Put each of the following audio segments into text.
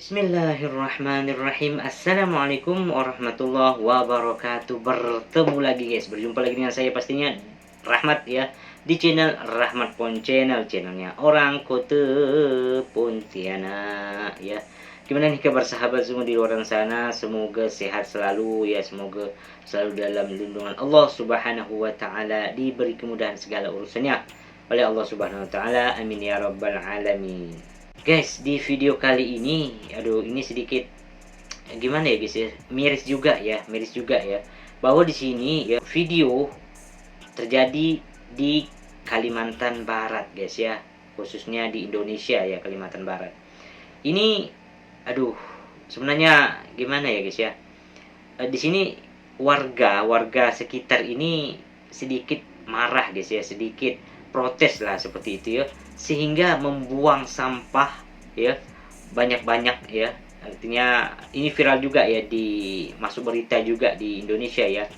Bismillahirrahmanirrahim. Assalamualaikum warahmatullahi wabarakatuh. Bertemu lagi guys, berjumpa lagi dengan saya pastinya Rahmat ya, di channel Rahmat Pon Channel, channelnya orang Kota Pontianak ya. Gimana nih kabar sahabat semua di luar sana? Semoga sehat selalu ya, semoga selalu dalam lindungan Allah Subhanahu wa taala, diberi kemudahan segala urusannya oleh Allah Subhanahu wa taala. Amin ya rabbal alamin. Guys, di video kali ini, ini sedikit gimana ya guys ya, miris juga ya, bahwa di sini ya video terjadi di Kalimantan Barat guys ya, khususnya di Indonesia ya, Kalimantan Barat. Ini, sebenarnya gimana ya guys ya, di sini warga sekitar ini sedikit marah guys ya, sedikit protes lah seperti itu ya, sehingga membuang sampah ya banyak-banyak ya. Artinya ini viral juga ya, masuk berita juga di Indonesia ya.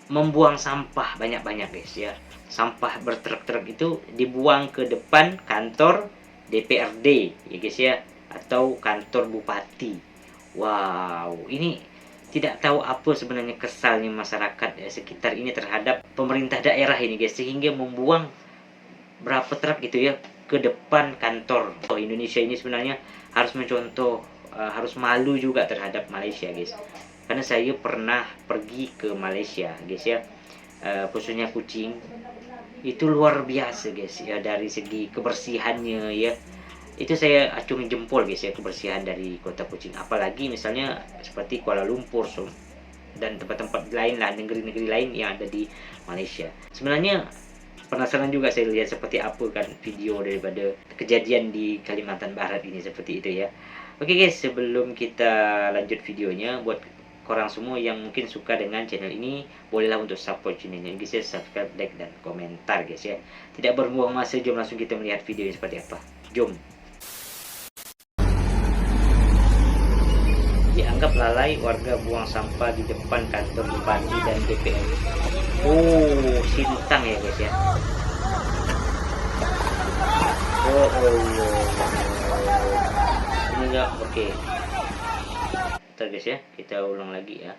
Membuang sampah banyak-banyak guys ya, sampah bertruk-truk itu dibuang ke depan kantor DPRD ya guys ya, atau kantor bupati. Wow, ini tidak tahu apa sebenarnya kesalnya masyarakat ya, sekitar ini terhadap pemerintah daerah ini guys, sehingga membuang berapa truk gitu ya ke depan kantor. Indonesia ini sebenarnya harus mencontoh, harus malu juga terhadap Malaysia guys, karena saya pernah pergi ke Malaysia guys ya, khususnya Kuching. Itu luar biasa guys ya, dari segi kebersihannya ya, itu saya acungi jempol guys ya, kebersihan dari kota Kuching. Apalagi misalnya seperti Kuala Lumpur dan tempat-tempat lain lah, negeri-negeri lain yang ada di Malaysia. Sebenarnya penasaran juga saya lihat seperti apa kan video daripada kejadian di Kalimantan Barat ini, seperti itu ya. Oke guys, sebelum kita lanjut videonya, buat korang semua yang mungkin suka dengan channel ini, bolehlah untuk support channel ini guys ya, subscribe, like, dan komentar guys ya. Tidak berbuang masa, jom langsung kita melihat videonya seperti apa. Jom. Dianggap lalai warga buang sampah di depan kantor bupati dan DPR. Oh, Sintang ya guys ya. Ini enggak oke. Bentar guys ya, kita ulang lagi ya.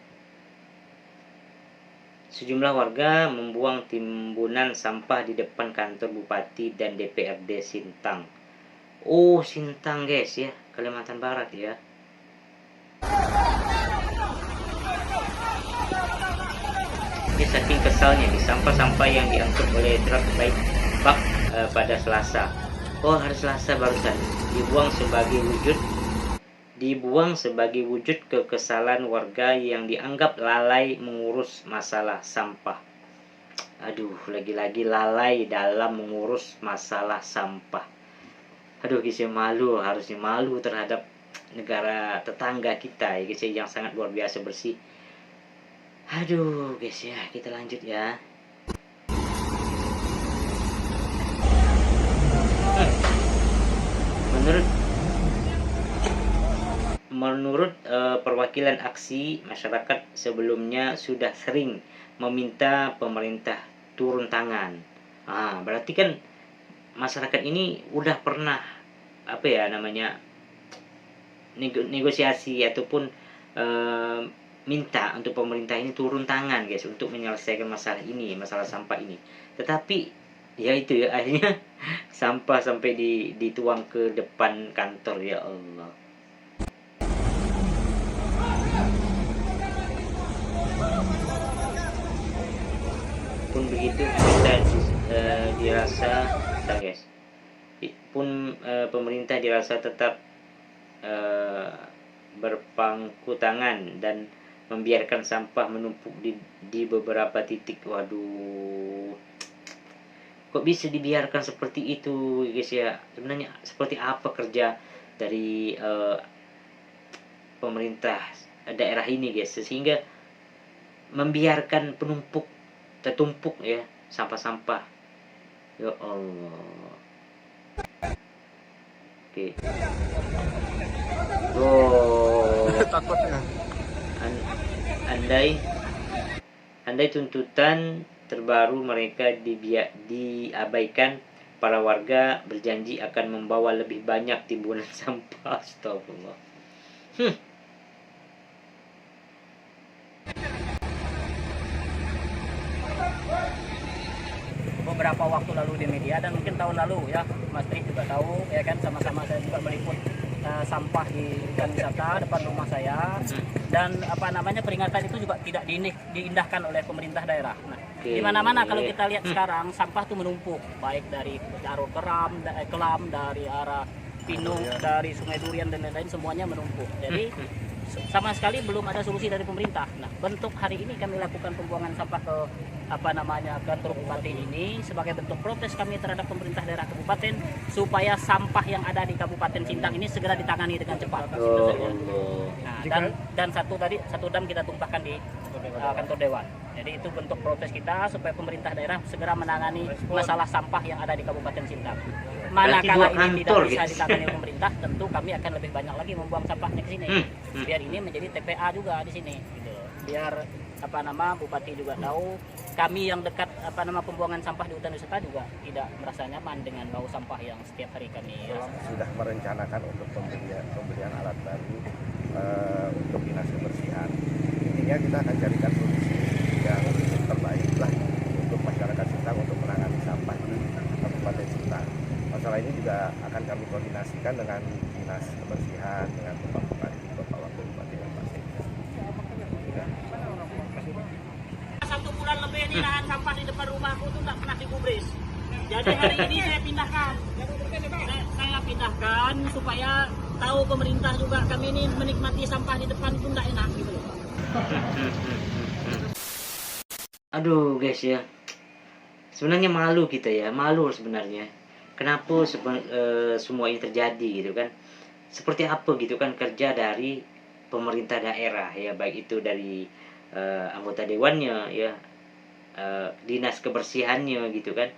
Sejumlah warga membuang timbunan sampah di depan kantor bupati dan DPRD Sintang. Oh, Sintang guys ya, Kalimantan Barat ya. Ini saking kesalnya di sampah-sampah yang diangkut oleh truk baik bak pada Selasa. Oh, hari Selasa barusan dibuang sebagai wujud kekesalan warga yang dianggap lalai mengurus masalah sampah. Aduh, lagi-lagi lalai dalam mengurus masalah sampah. Aduh guys ya, harusnya malu terhadap negara tetangga kita ya guys ya, yang sangat luar biasa bersih. Aduh guys ya, kita lanjut ya. Menurut perwakilan aksi, masyarakat sebelumnya sudah sering meminta pemerintah turun tangan. Berarti kan masyarakat ini udah pernah negosiasi ataupun minta untuk pemerintah ini turun tangan guys, untuk menyelesaikan masalah ini, masalah sampah ini. Tetapi ya itu ya, akhirnya sampah sampai dituang ke depan kantor. Ya Allah. Pun begitu pemerintah dirasa tetap berpangku tangan dan membiarkan sampah menumpuk di beberapa titik. Waduh, kok bisa dibiarkan seperti itu guys ya? Sebenarnya seperti apa kerja dari pemerintah daerah ini guys, sehingga membiarkan tertumpuk ya sampah-sampah. Ya Allah. Oke. Takutnya. Andai tuntutan terbaru mereka diabaikan, para warga berjanji akan membawa lebih banyak timbunan sampah. Astagfirullah. Beberapa waktu lalu di media dan mungkin tahun lalu ya, Mas Tri juga tahu ya kan, sama-sama saya juga meliput sampah di hutan wisata depan rumah saya, dan peringatan itu juga tidak diindahkan oleh pemerintah daerah. Nah, di mana-mana kalau kita lihat sekarang sampah itu menumpuk, baik dari arah Kelam, dari arah Pinung, dari Sungai Durian dan lain-lain, semuanya menumpuk. Jadi sama sekali belum ada solusi dari pemerintah. Nah, bentuk hari ini kami lakukan pembuangan sampah ke kantor kabupaten ini sebagai bentuk protes kami terhadap pemerintah daerah kabupaten, supaya sampah yang ada di Kabupaten Sintang ini segera ditangani dengan cepat. Nah, dan satu dam kita tumpahkan di kantor dewan. Jadi itu bentuk protes kita supaya pemerintah daerah segera menangani masalah sampah yang ada di Kabupaten Sintang. Manakala ini tidak bisa ditangani oleh pemerintah, tentu kami akan lebih banyak lagi membuang sampahnya ke sini. Biar ini menjadi TPA juga di sini, gitu. Biar Bupati juga tahu, kami yang dekat pembuangan sampah di hutan wisata juga tidak merasa nyaman dengan bau sampah yang setiap hari kami sudah merencanakan untuk pembelian alat baru untuk dinas kebersihan. Intinya kita akan carikan solusi yang terbaik lah untuk masyarakat Sintang untuk menangani sampah di Kabupaten Sintang. Masalah ini juga akan kami koordinasikan dengan dinas kebersihan, dengan Bapak Bupati, Bapak Wakil Bupati, dan Pak Sekda. 1 bulan lebih ini nahan sampah di depan rumahku tuh nggak pernah digubris. Jadi hari ini saya pindahkan. Saya pindahkan supaya tahu pemerintah juga kami ini menikmati sampah di depan itu nggak enak gitu loh. Aduh guys ya, sebenarnya malu kita ya, malu sebenarnya. Kenapa semua ini terjadi gitu kan? Seperti apa gitu kan kerja dari pemerintah daerah ya, baik itu dari anggota dewannya ya, dinas kebersihannya gitu kan.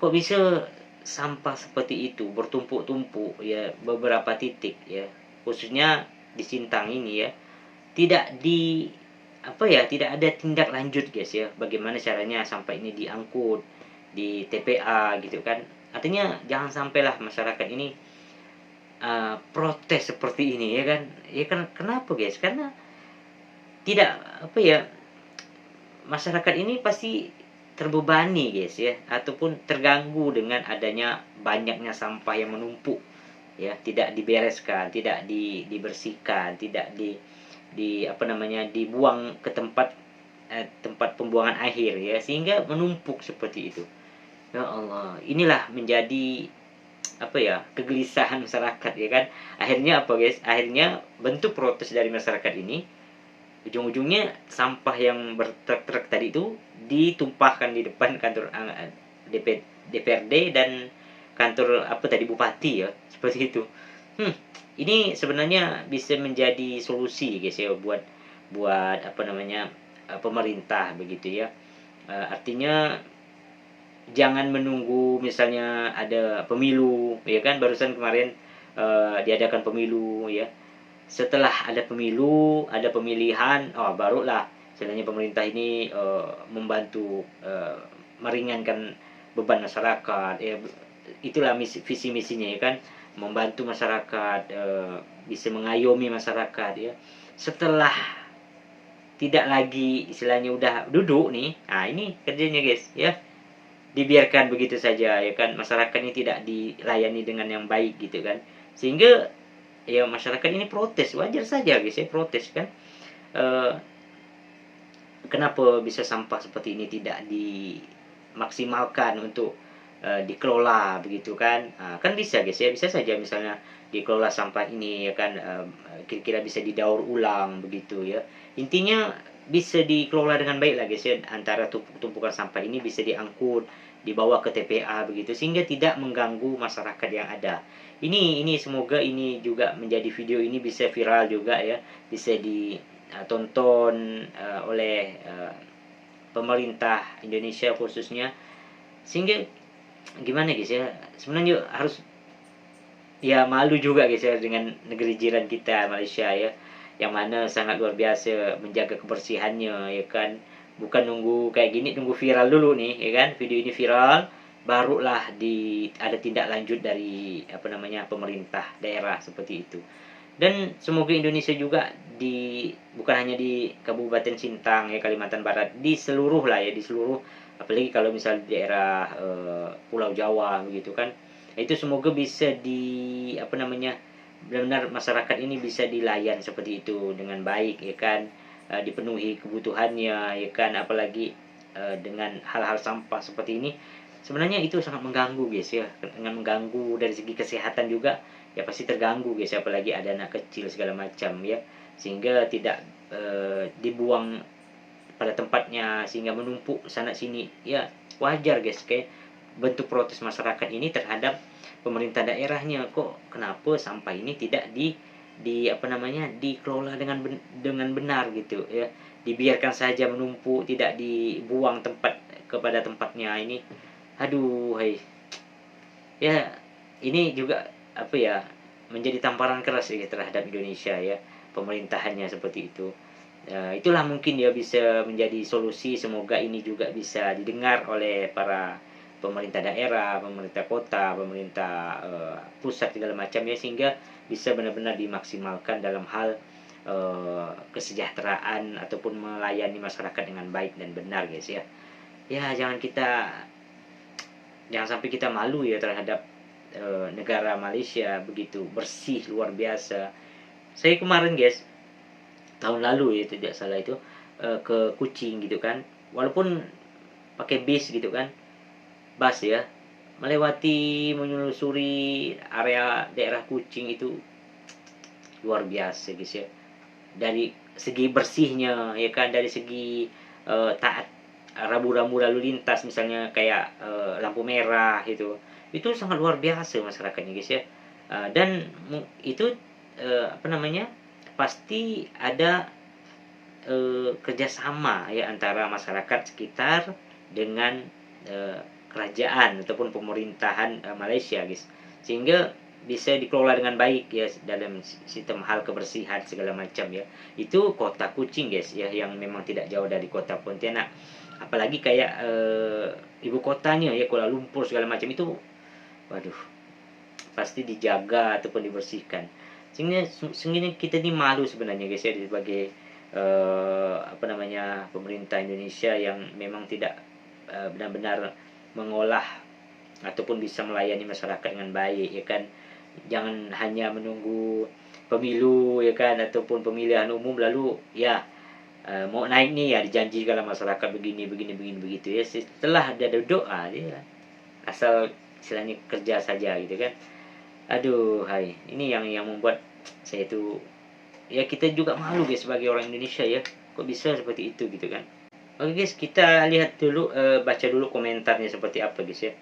Kok bisa sampah seperti itu bertumpuk-tumpuk ya, beberapa titik ya, khususnya di Sintang ini ya, tidak tidak ada tindak lanjut guys ya, bagaimana caranya sampah ini diangkut di TPA gitu kan. Artinya jangan sampailah masyarakat ini protes seperti ini ya kan. Ya kan, kenapa guys? Karena tidak masyarakat ini pasti terbebani guys ya, ataupun terganggu dengan adanya banyaknya sampah yang menumpuk ya, tidak dibereskan, tidak dibersihkan, tidak dibuang ke tempat pembuangan akhir ya, sehingga menumpuk seperti itu. Ya Allah, inilah menjadi kegelisahan masyarakat ya kan. Akhirnya apa guys? Akhirnya bentuk protes dari masyarakat ini, ujung-ujungnya sampah yang bertruk-truk tadi itu ditumpahkan di depan kantor DPRD dan kantor bupati ya, seperti itu. Ini sebenarnya bisa menjadi solusi guys ya, buat pemerintah begitu ya. Artinya jangan menunggu misalnya ada pemilu ya kan, barusan kemarin diadakan pemilu ya. Setelah ada pemilu, ada pemilihan, barulah sebenarnya pemerintah ini membantu meringankan beban masyarakat ya. Itulah visi misinya ya kan, membantu masyarakat, bisa mengayomi masyarakat ya. Setelah tidak lagi istilahnya udah duduk nih, ini kerjanya guys ya, dibiarkan begitu saja ya kan, masyarakat ini tidak dilayani dengan yang baik gitu kan, sehingga ya masyarakat ini protes. Wajar saja guys ya, protes kan. Kenapa bisa sampah seperti ini tidak dimaksimalkan untuk dikelola begitu kan. Kan bisa guys ya, bisa saja misalnya dikelola sampah ini ya kan, kira-kira bisa didaur ulang begitu ya. Intinya bisa dikelola dengan baik lah guys ya, antara tumpukan sampah ini bisa diangkut, dibawa ke TPA begitu, sehingga tidak mengganggu masyarakat yang ada. Ini semoga ini juga menjadi video ini bisa viral juga ya, bisa ditonton oleh pemerintah Indonesia khususnya, sehingga gimana guys ya, sebenarnya harus ya malu juga guys ya dengan negeri jiran kita Malaysia ya, yang mana sangat luar biasa menjaga kebersihannya ya kan. Bukan nunggu kayak gini, nunggu viral dulu nih ya kan, video ini viral barulah ada tindak lanjut dari pemerintah daerah seperti itu. Dan semoga Indonesia juga bukan hanya di Kabupaten Sintang ya, Kalimantan Barat, di seluruh lah ya, di seluruh, apalagi kalau misal di daerah Pulau Jawa begitu kan, itu semoga bisa benar-benar masyarakat ini bisa dilayan seperti itu dengan baik ya kan. Dipenuhi kebutuhannya ya kan, apalagi dengan hal-hal sampah seperti ini sebenarnya itu sangat mengganggu guys ya, dengan mengganggu dari segi kesehatan juga ya, pasti terganggu guys, apalagi ada anak kecil segala macam ya, sehingga tidak dibuang pada tempatnya sehingga menumpuk sana sini ya. Wajar guys, kayak bentuk protes masyarakat ini terhadap pemerintah daerahnya, kok kenapa sampah ini tidak dikelola dengan benar gitu ya, dibiarkan saja menumpuk, tidak dibuang kepada tempatnya ini. Aduh, hai. Ya, ini juga menjadi tamparan keras ya terhadap Indonesia ya, pemerintahannya seperti itu. Itulah mungkin ya bisa menjadi solusi, semoga ini juga bisa didengar oleh para pemerintah daerah, pemerintah kota, pemerintah pusat segala macam ya, sehingga bisa benar-benar dimaksimalkan dalam hal kesejahteraan ataupun melayani masyarakat dengan baik dan benar guys ya. Ya, jangan sampai kita malu ya terhadap negara Malaysia, begitu bersih luar biasa. Saya kemarin guys, tahun lalu ya tidak salah itu, ke Kuching gitu kan, walaupun pakai bis gitu kan, bus ya, menyusuri area daerah Kuching itu luar biasa guys ya, dari segi bersihnya ya kan, dari segi taat rambu-rambu lalu lintas, misalnya kayak lampu merah itu sangat luar biasa masyarakatnya guys ya. Dan itu pasti ada kerjasama ya antara masyarakat sekitar dengan kerajaan ataupun pemerintahan Malaysia guys, sehingga bisa dikelola dengan baik ya dalam sistem hal kebersihan segala macam ya. Itu kota Kuching guys ya, yang memang tidak jauh dari kota Pontianak, apalagi kayak ibu kotanya ya Kuala Lumpur segala macam itu, waduh, pasti dijaga ataupun dibersihkan, sehingga kita ini malu sebenarnya guys ya sebagai pemerintah Indonesia yang memang tidak benar-benar mengolah ataupun bisa melayani masyarakat dengan baik ya kan. Jangan hanya menunggu pemilu ya kan, ataupun pemilihan umum lalu ya mau naik nih ya dijanjikan masyarakat begini begini begini begitu ya, setelah ada duduk dia asal istilahnya kerja saja gitu kan. Aduh, hai, ini yang membuat saya itu ya, kita juga malu guys sebagai orang Indonesia ya, kok bisa seperti itu gitu kan. Oke guys, kita lihat dulu, baca dulu komentarnya seperti apa guys ya.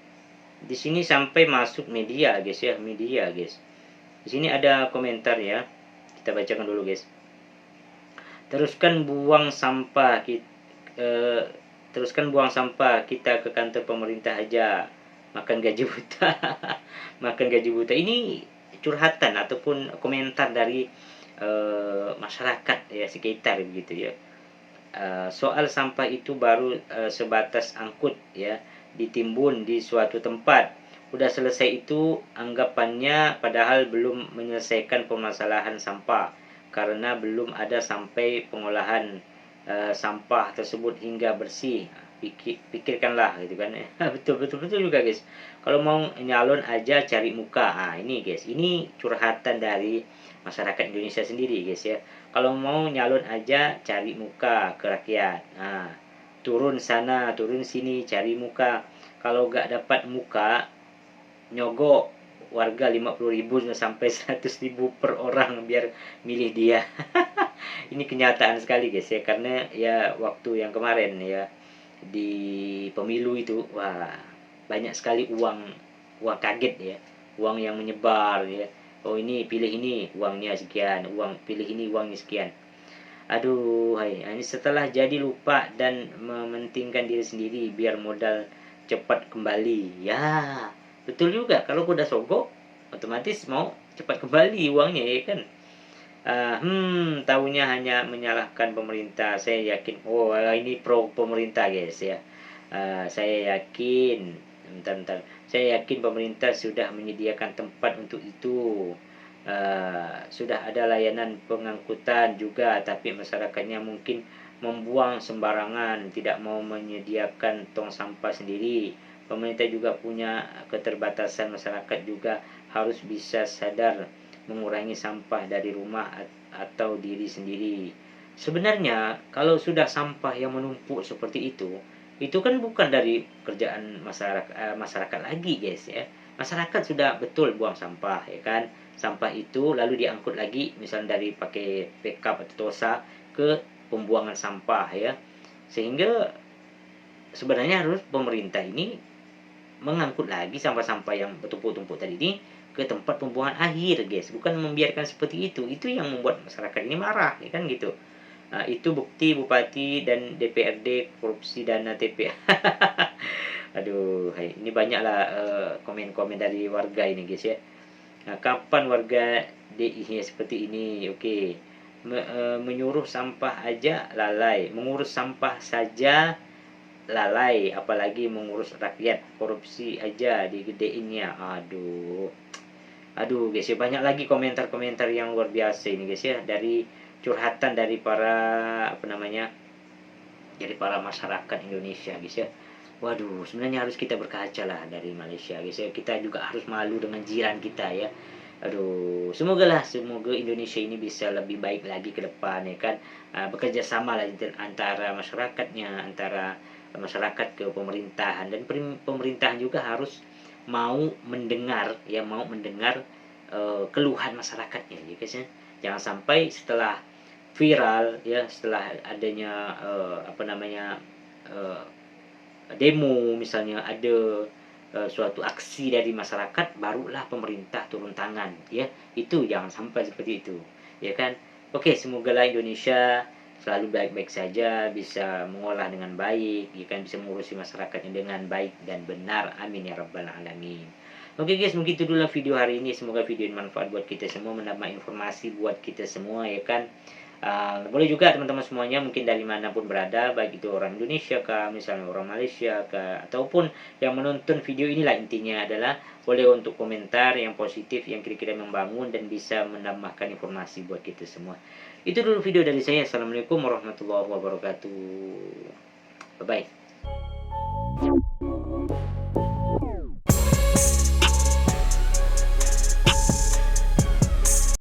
Di sini sampai masuk media guys ya, media guys. Di sini ada komentar ya, kita bacakan dulu guys. Teruskan buang sampah kita ke kantor pemerintah aja, makan gaji buta. Makan gaji buta ini curhatan ataupun komentar dari masyarakat ya sekitar gitu ya. Soal sampah itu baru sebatas angkut ya, ditimbun di suatu tempat, udah selesai itu anggapannya, padahal belum menyelesaikan permasalahan sampah karena belum ada sampai pengolahan sampah tersebut hingga bersih. Pikirkanlah gitu kan. Betul juga guys, kalau mau nyalon aja cari muka. Ini guys, ini curhatan dari masyarakat Indonesia sendiri guys ya. Kalau mau nyalon aja cari muka ke rakyat. Turun sana turun sini cari muka, kalau gak dapat muka nyogok warga 50.000 sampai 100.000 per orang biar milih dia. Ini kenyataan sekali guys ya, karena ya waktu yang kemarin ya di pemilu itu, wah, banyak sekali uang kaget ya, uang yang menyebar ya. Oh, ini pilih ini uangnya sekian, pilih ini uangnya sekian. Aduh, hai, ini setelah jadi lupa dan mementingkan diri sendiri biar modal cepat kembali. Ya, betul juga, kalau udah sogok otomatis mau cepat kembali uangnya ya kan. Tahunya hanya menyalahkan pemerintah. Saya yakin, ini pro pemerintah guys ya. Saya yakin bentar. Saya yakin pemerintah sudah menyediakan tempat untuk itu. Sudah ada layanan pengangkutan juga, tapi masyarakatnya mungkin membuang sembarangan, tidak mau menyediakan tong sampah sendiri. Pemerintah juga punya keterbatasan, masyarakat juga harus bisa sadar mengurangi sampah dari rumah atau diri sendiri. Sebenarnya kalau sudah sampah yang menumpuk seperti itu kan bukan dari kerjaan masyarakat lagi, guys ya. Masyarakat sudah betul buang sampah, ya kan. Sampah itu lalu diangkut lagi, misalnya dari pakai backup atau tosa ke pembuangan sampah ya. Sehingga sebenarnya harus pemerintah ini mengangkut lagi sampah-sampah yang bertumpuk-tumpuk tadi ini ke tempat pembuangan akhir, guys. Bukan membiarkan seperti itu. Itu yang membuat masyarakat ini marah, ya kan gitu. Nah, itu bukti Bupati dan DPRD korupsi dana TPA. Aduh, ini banyaklah komen-komen dari warga ini, guys ya. Nah, kapan warga DI seperti ini? Oke. Menyuruh sampah aja lalai, mengurus sampah saja lalai, apalagi mengurus rakyat. Korupsi aja digedeinnya. Aduh guys ya, banyak lagi komentar-komentar yang luar biasa ini guys ya, dari curhatan dari para dari para masyarakat Indonesia guys ya. Waduh, sebenarnya harus kita berkaca lah dari Malaysia guys ya. Kita juga harus malu dengan jiran kita ya. Aduh, semoga Indonesia ini bisa lebih baik lagi ke depan ya kan. Bekerja sama lah antara masyarakatnya, antara masyarakat ke pemerintahan, dan pemerintahan juga harus mau mendengar keluhan masyarakatnya ya guys ya. Jangan sampai setelah viral ya, setelah adanya demo misalnya, ada suatu aksi dari masyarakat, barulah pemerintah turun tangan ya. Itu jangan sampai seperti itu ya kan. Oke, semogalah Indonesia selalu baik-baik saja, bisa mengolah dengan baik ya kan, bisa mengurusi masyarakatnya dengan baik dan benar, amin ya rabbal alamin. Oke guys, mungkin itu dulu video hari ini. Semoga video ini manfaat buat kita semua, menambah informasi buat kita semua ya kan. Boleh juga teman-teman semuanya, mungkin dari manapun berada, baik itu orang Indonesia kah, misalnya orang Malaysia kah, ataupun yang menonton video inilah, intinya adalah boleh untuk komentar yang positif, yang kira-kira membangun dan bisa menambahkan informasi buat kita semua. Itu dulu video dari saya. Assalamualaikum warahmatullahi wabarakatuh. Bye bye.